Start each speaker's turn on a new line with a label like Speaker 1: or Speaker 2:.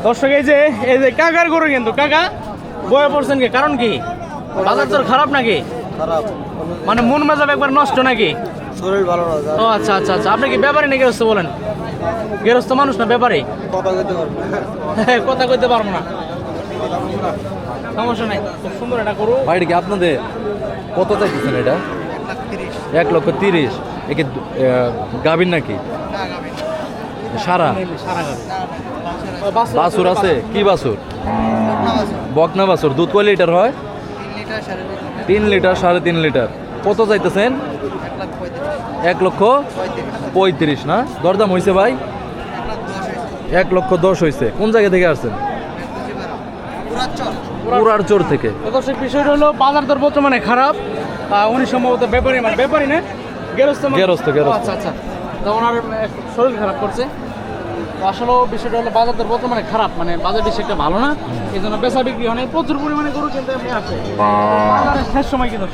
Speaker 1: দর্শক এই যে কাকার গরু কিন্তু কাকা বয়ে পড়ছেন কি কারণ কি বাজার তোর খারাপ নাকি
Speaker 2: খারাপ
Speaker 1: মানে মন মেজাব একবার নষ্ট নাকি
Speaker 2: শরীর ভালো না
Speaker 1: ও আচ্ছা আচ্ছা আচ্ছা আপনি কি ব্যাপারী না গেরস্ত বলেন গেরস্ত মানুষ না ব্যাপারী
Speaker 2: কথা কইতে পারবো
Speaker 1: কথা কইতে পারবো না সমস্যা নাই খুব সুন্দর এটা গরু
Speaker 3: ভাই এটা কি আপনাদের কত চাইতেছেন এটা 1,30,000 একে গাভীর নাকি সারা বাছুর আছে কি বাছুর বকনা বাছুর দুধ কয় লিটার হয় 3 লিটার 3.5 লিটার কত চাইতেছেন 1,35,000 না দরদাম হয়েছে ভাই 1,10,000 হয়েছে কোন জায়গা থেকে আসছেন পুরার চোর থেকে
Speaker 1: দর্শক বিষয়টা হলো বাজার দর বর্তমানে খারাপ উনি সম্ভবত ব্যাপারী মানে ব্যাপারী না গেরস্ত আচ্ছা আচ্ছা তো ওনার শরীর খারাপ করছে তো আসলে বিষয়টা হলো বাজার দর বর্তমানে খারাপ মানে বাজার বেশি একটা ভালো না এই জন্য বেচা বিক্রি হয় প্রচুর পরিমাণে গরু কিন্তু এমনি আছে শেষ সময় কিন্তু